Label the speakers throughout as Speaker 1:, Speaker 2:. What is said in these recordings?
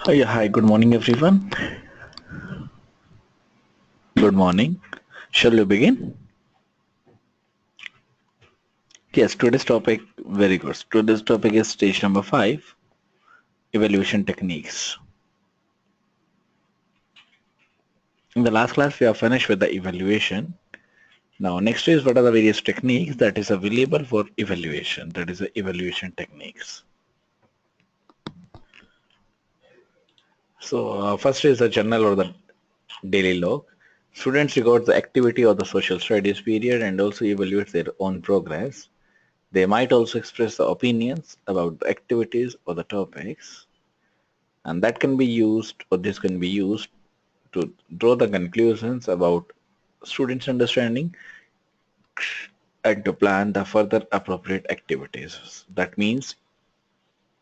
Speaker 1: Yeah, hi, good morning, everyone. Good morning. Shall we begin? Yes, today's topic, very good. Today's topic is stage number 5, evaluation techniques. In the last class, we have finished with the evaluation. Now, next is what are the various techniques that is available for evaluation. That is the evaluation techniques. So, first is the journal or the daily log. Students record the activity of the social studies period and also evaluate their own progress. They might also express the opinions about the activities or the topics, and that can be used, or this can be used to draw the conclusions about students' understanding and to plan the further appropriate activities. That means,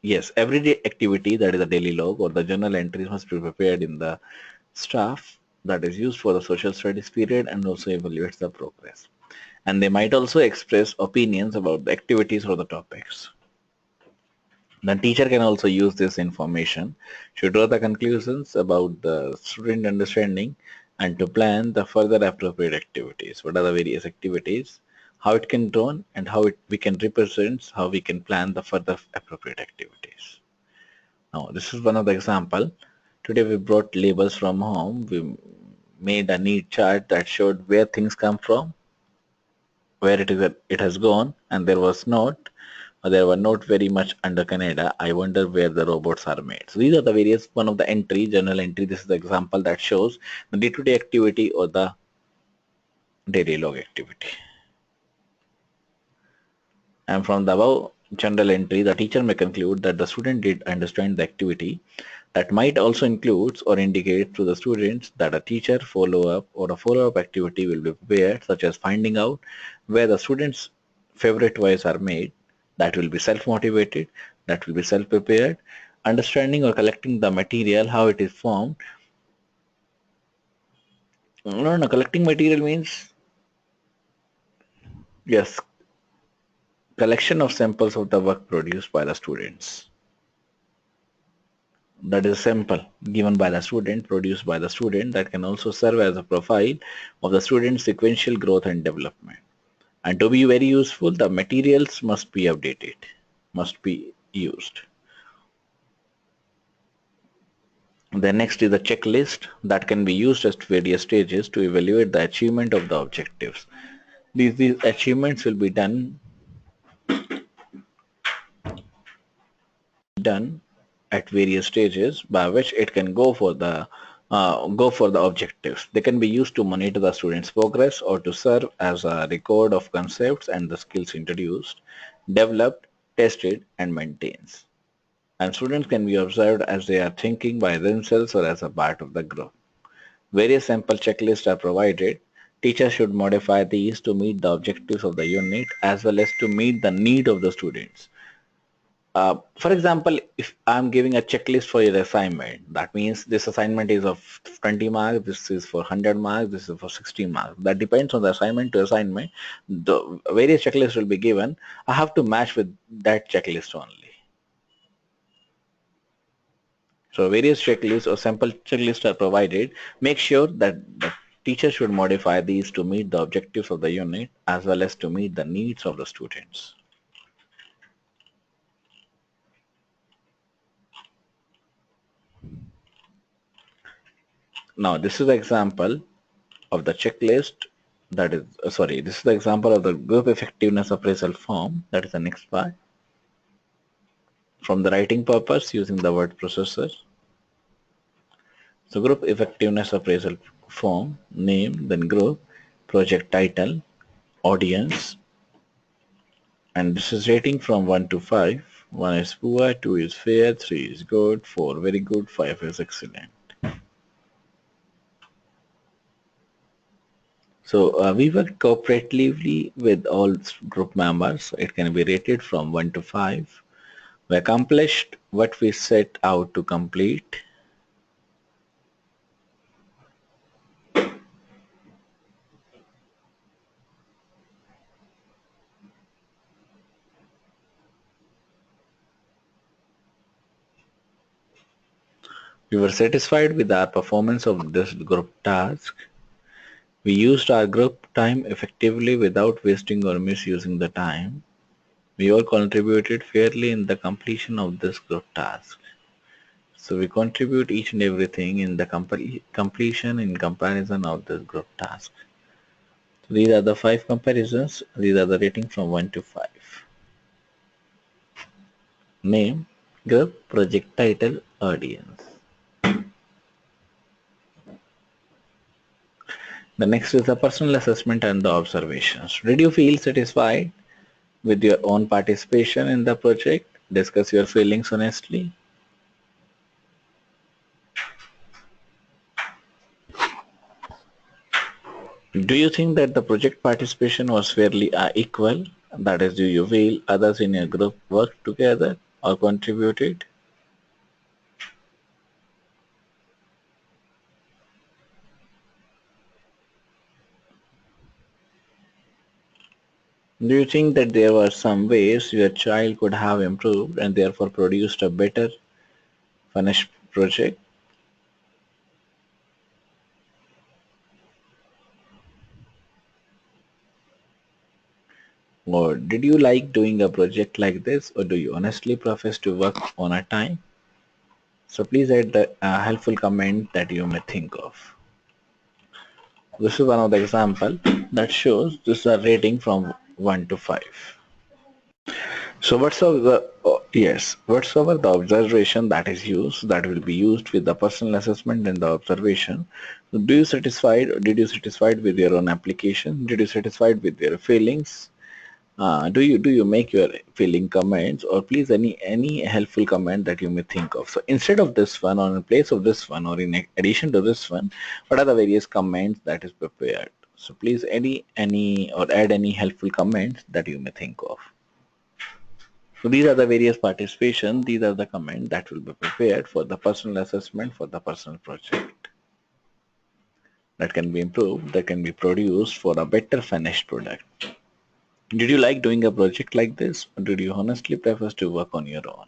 Speaker 1: yes, everyday activity, that is a daily log or the journal entries, must be prepared in the staff that is used for the social studies period and also evaluates the progress. And they might also express opinions about the activities or the topics. The teacher can also use this information to draw the conclusions about the student understanding and to plan the further appropriate activities. What are the various activities, how it can drawn, and how we can represent, how we can plan the further appropriate activities. Now, this is one of the example. Today we brought labels from home. We made a neat chart that showed where things come from, where it has gone, and there was not, or there were not very much under Canada. I wonder where the robots are made. So these are the various one of the entry, journal entry. This is the example that shows the day-to-day activity or the daily log activity. And from the above general entry, the teacher may conclude that the student did understand the activity. That might also include or indicate to the students that a teacher follow-up or a follow-up activity will be prepared, such as finding out where the students' favorite toys are made. That will be self-motivated, that will be self-prepared, understanding or collecting the material, how it is formed. No, collecting material means, yes, collection of samples of the work produced by the students. That is a sample given by the student, produced by the student, that can also serve as a profile of the student's sequential growth and development. And to be very useful, the materials must be updated, must be used. The next is the checklist that can be used at various stages to evaluate the achievement of the objectives. These achievements will be done at various stages by which it can go for the objectives. They can be used to monitor the students' progress or to serve as a record of concepts and the skills introduced, developed, tested, and maintained. And students can be observed as they are thinking by themselves or as a part of the group. Various sample checklists are provided. Teachers should modify these to meet the objectives of the unit as well as to meet the need of the students. For example, if I'm giving a checklist for your assignment, that means this assignment is of 20 marks, this is for 100 marks, this is for 60 marks. That depends on the assignment to assignment. The various checklists will be given. I have to match with that checklist only. So various checklists or sample checklists are provided. Make sure that the teacher should modify these to meet the objectives of the unit as well as to meet the needs of the students. Now this is the example of the checklist, that is sorry, this is the example of the group effectiveness appraisal form, that is the next part. From the writing purpose, using the word processor. So group effectiveness appraisal form, name, then group, project title, audience, and this is rating from 1 to 5. 1 is poor, 2 is fair, 3 is good, 4 very good, 5 is excellent. So we work cooperatively with all group members. It can be rated from 1 to 5. We accomplished what we set out to complete. We were satisfied with our performance of this group task. We used our group time effectively without wasting or misusing the time. We all contributed fairly in the completion of this group task. So we contribute each and everything in the completion in comparison of this group task. So these are the 5 comparisons. These are the rating from 1 to 5. Name, group, project title, audience. The next is the personal assessment and the observations. Did you feel satisfied with your own participation in the project? Discuss your feelings honestly. Do you think that the project participation was fairly equal? That is, do you feel others in your group worked together or contributed? Do you think that there were some ways your child could have improved and therefore produced a better finished project? Or did you like doing a project like this, or do you honestly profess to work on a time? So please add the helpful comment that you may think of. This is one of the example that shows this is a rating from 1 to 5. So whatsoever the observation that is used, that will be used with the personal assessment and the observation. So did you satisfied with your own application? Did you satisfied with your feelings? Do you make your feeling comments, or please any helpful comment that you may think of. So instead of this one, or in place of this one, or in addition to this one, what are the various comments that is prepared? So please any or add any helpful comments that you may think of. So these are the various participation. These are the comments that will be prepared for the personal assessment for the personal project that can be improved, that can be produced for a better finished product. Did you like doing a project like this, or did you honestly prefer to work on your own?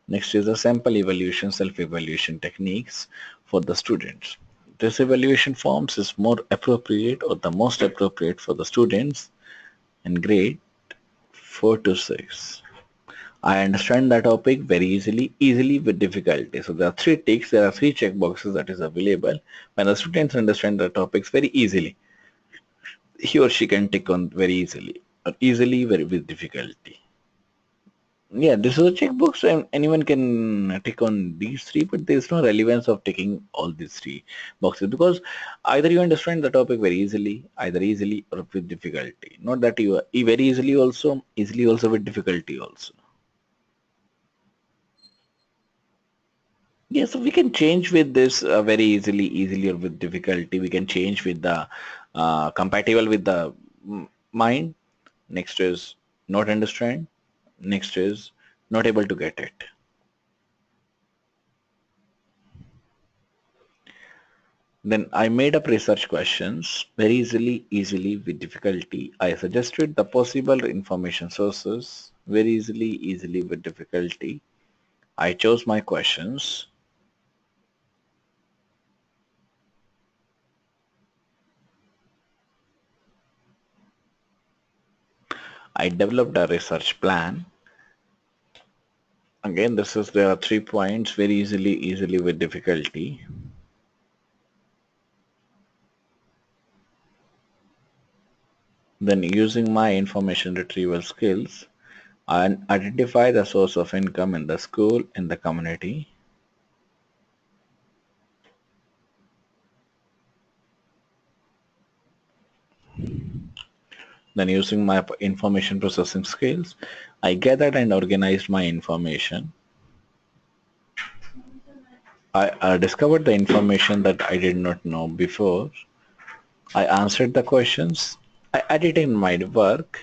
Speaker 1: Next is the sample evaluation, self-evaluation techniques for the students. This evaluation forms is more appropriate or the most appropriate for the students in grade 4 to 6. I understand the topic very easily with difficulty. So there are 3 ticks, there are 3 check boxes that is available. When the students understand the topics very easily, he or she can tick on very easily, or easily very with difficulty. Yeah, this is a checkbox and anyone can tick on these 3, but there is no relevance of ticking all these 3 boxes, because either you understand the topic very easily, either easily or with difficulty. Not that you are very easily also with difficulty also. Yeah, so we can change with this very easily or with difficulty. We can change with the compatible with the mind. Next is not understand. Next is not able to get it. Then I made up research questions very easily with difficulty. I suggested the possible information sources very easily with difficulty. I chose my questions. I developed a research plan. Again, there are 3 points very easily with difficulty. Then using my information retrieval skills, I identify the source of income in the school, in the community. Then using my information processing skills, I gathered and organized my information. I discovered the information that I did not know before. I answered the questions. I edited my work.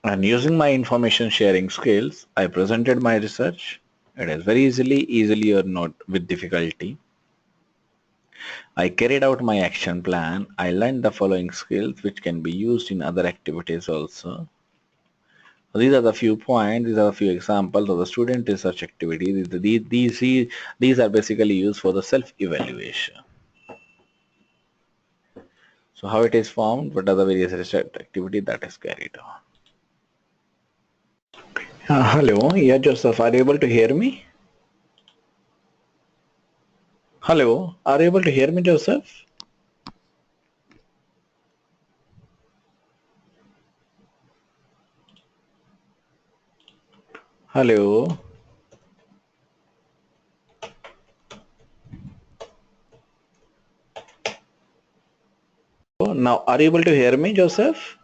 Speaker 1: And using my information sharing skills, I presented my research. It is very easily or not with difficulty. I carried out my action plan. I learned the following skills which can be used in other activities also. These are the few points, these are the few examples of the student research activity. These are basically used for the self-evaluation. So how it is formed, what are the various research activity that is carried on. Hello, yeah, Joseph, are you able to hear me? Hello, are you able to hear me, Joseph? Hello. Now, are you able to hear me, Joseph?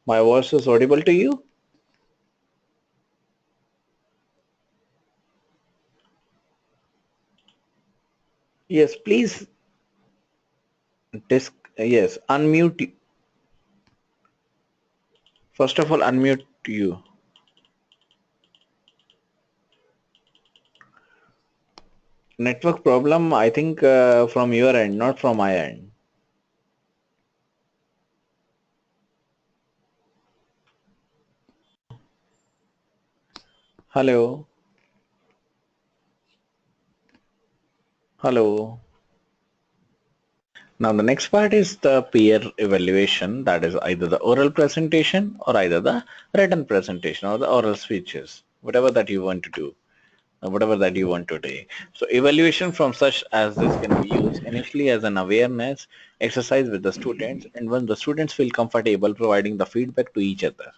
Speaker 1: My voice is audible to you? Yes, please. Yes, unmute. First of all, unmute you. Network problem, I think from your end, not from my end. Hello. Hello. Now the next part is the peer evaluation, that is either the oral presentation or either the written presentation or the oral speeches, whatever that you want to do, whatever that you want to do. So evaluation from such as this can be used initially as an awareness exercise with the students, and when the students feel comfortable providing the feedback to each other.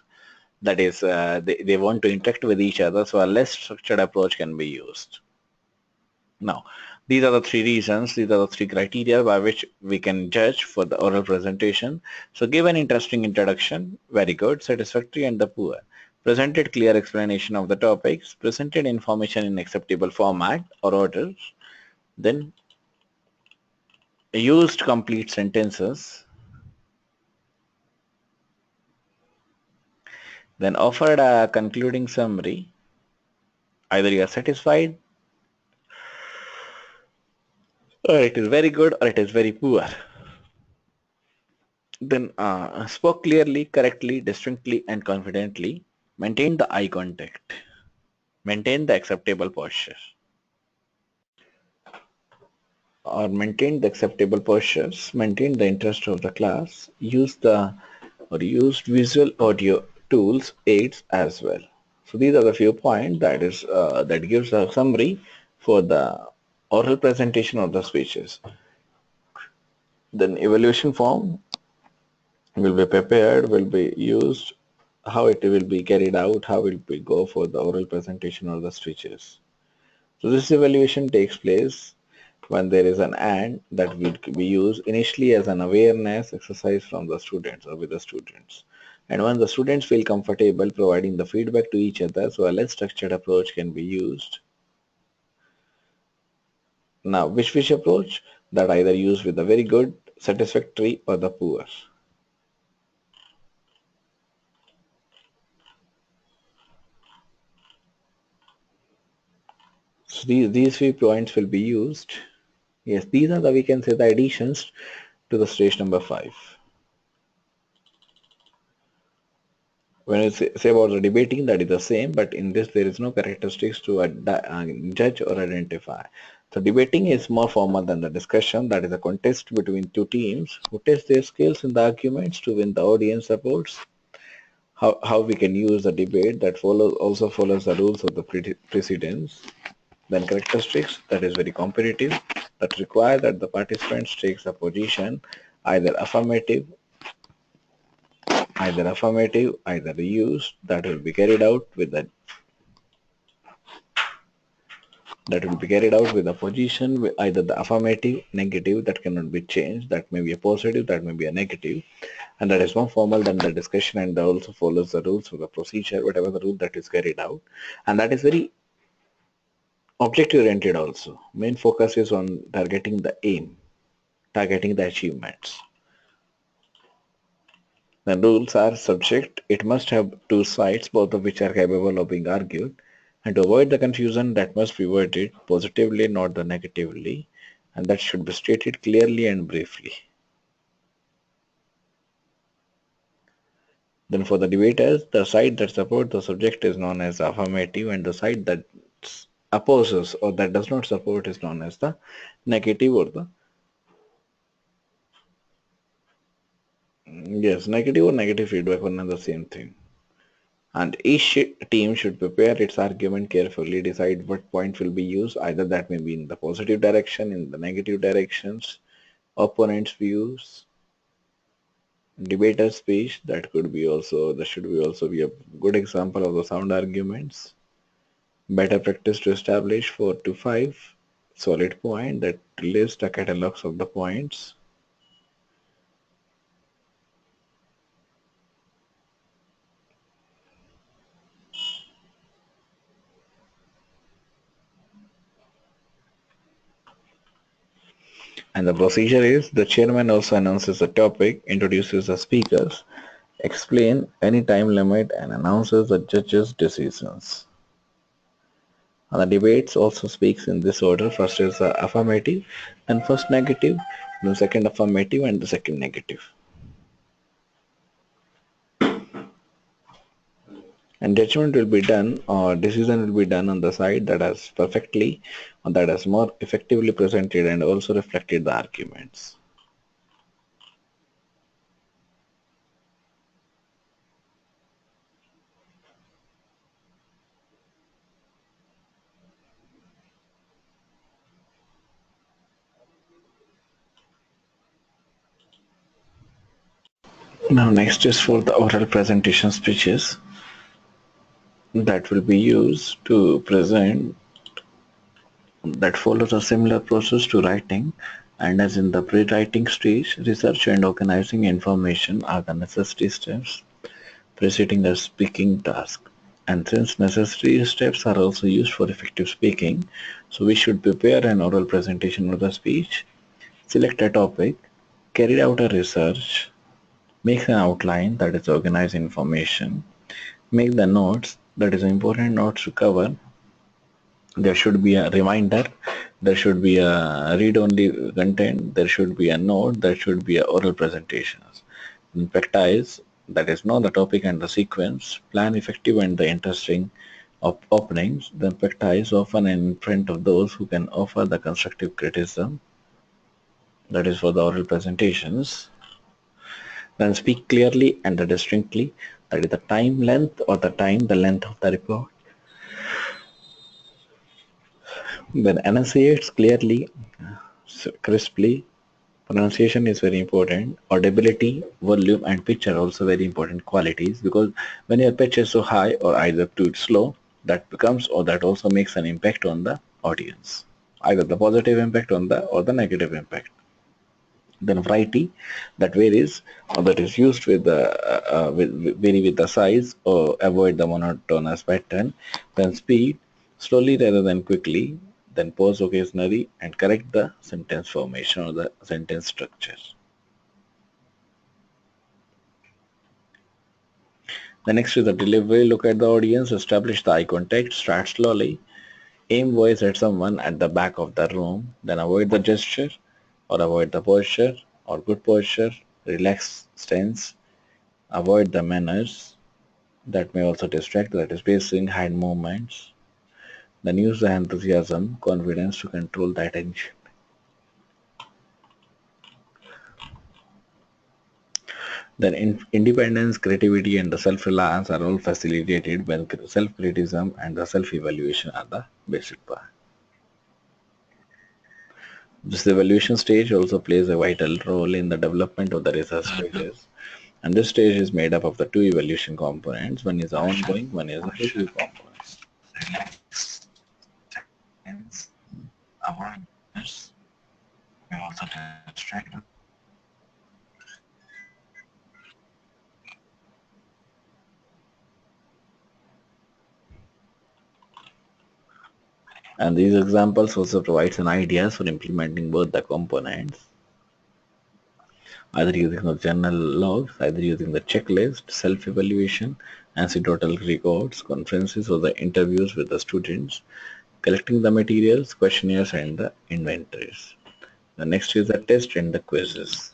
Speaker 1: That is, they want to interact with each other, so a less structured approach can be used. Now, these are the three reasons, these are the three criteria by which we can judge for the oral presentation. So give an interesting introduction, very good, satisfactory, and the poor. Presented clear explanation of the topics, presented information in acceptable format or order, then used complete sentences, then offered a concluding summary. Either you are satisfied, or it is very good, or it is very poor. Then spoke clearly, correctly, distinctly, and confidently. Maintain the eye contact. Maintain the acceptable posture. Or maintain the acceptable postures. Maintain the interest of the class. Use the or used visual audio tools aids as well. So these are the few points that gives a summary for the oral presentation of the speeches. Then evaluation form will be prepared, will be used, how it will be carried out, how it will go for the oral presentation or the speeches. So this evaluation takes place when there is an and that will be used initially as an awareness exercise from the students or with the students. And when the students feel comfortable providing the feedback to each other, so a less structured approach can be used. Now, which approach? That either used with the very good, satisfactory, or the poor. So these three points will be used. Yes, these are the, we can say, the additions to the stage number 5. When I say about the debating, that is the same, but in this there is no characteristics to judge or identify. So debating is more formal than the discussion, that is a contest between two teams who test their skills in the arguments to win the audience supports. How we can use the debate that also follows the rules of the precedence. Then characteristics, that is very competitive, that require that the participants takes a position either affirmative, either used, that will be carried out with the position with either the affirmative, negative, that cannot be changed, that may be a positive, that may be a negative, and that is more formal than the discussion, and that also follows the rules of the procedure, whatever the rule that is carried out, and that is very objective oriented also. Main focus is on targeting the aim, targeting the achievements. The rules are subject. It must have two sides, both of which are capable of being argued. And to avoid the confusion, that must be worded positively, not the negatively. And that should be stated clearly and briefly. Then for the debaters, the side that supports the subject is known as affirmative, and the side that opposes or that does not support is known as the negative or the negative or negative feedback, one and the same thing. And each team should prepare its argument carefully, decide what point will be used, either that may be in the positive direction, in the negative directions, opponent's views, debater speech, that could be also, that should be also be a good example of the sound arguments. Better practice to establish 4 to 5 solid point that list the catalogs of the points. And the procedure is the chairman also announces the topic, introduces the speakers, explain any time limit and announces the judges' decisions. And the debates also speaks in this order. First is the affirmative, then first negative, then second affirmative and the second negative. And judgment will be done or decision will be done on the side that has perfectly or that has more effectively presented and also reflected the arguments. Now next is for the oral presentation speeches that will be used to present, that follows a similar process to writing, and as in the pre-writing stage, research and organizing information are the necessary steps preceding the speaking task. And since necessary steps are also used for effective speaking, so we should prepare an oral presentation of the speech, select a topic, carry out a research, make an outline, that is organize information, make the notes, that is important notes to cover. There should be a reminder, there should be a read-only content, there should be a note, there should be a oral presentations. And practice, that is know the topic and the sequence, plan effective and the interesting openings, then practice often in front of those who can offer the constructive criticism, that is for the oral presentations. Then speak clearly and distinctly, that is the time length or the length of the report. Then enunciates clearly, crisply. Pronunciation is very important. Audibility, volume, and pitch are also very important qualities, because when your pitch is so high or either too slow, that becomes or that also makes an impact on the audience, either the positive impact on the or the negative impact. Then variety, that varies or that is used with the vary with the size or avoid the monotonous pattern. Then speed, slowly rather than quickly. Then pause occasionally and correct the sentence formation or the sentence structure. The next is the delivery. Look at the audience, establish the eye contact, start slowly, aim voice at someone at the back of the room, then avoid the gesture or avoid the posture or good posture, relax stance, avoid the manners that may also distract, that is pacing, hand movements. Then use the enthusiasm, confidence to control the attention. Then independence, creativity, and the self-reliance are all facilitated when self-criticism and the self-evaluation are the basic part. This evaluation stage also plays a vital role in the development of the research stages. And this stage is made up of the two evaluation components. One is ongoing, one is a review component. Awareness may also distract. And these examples also provides an ideas for implementing both the components, either using the journal logs, either using the checklist, self-evaluation, anecdotal records, conferences or the interviews with the students, collecting the materials, questionnaires and the inventories. The next is the test and the quizzes.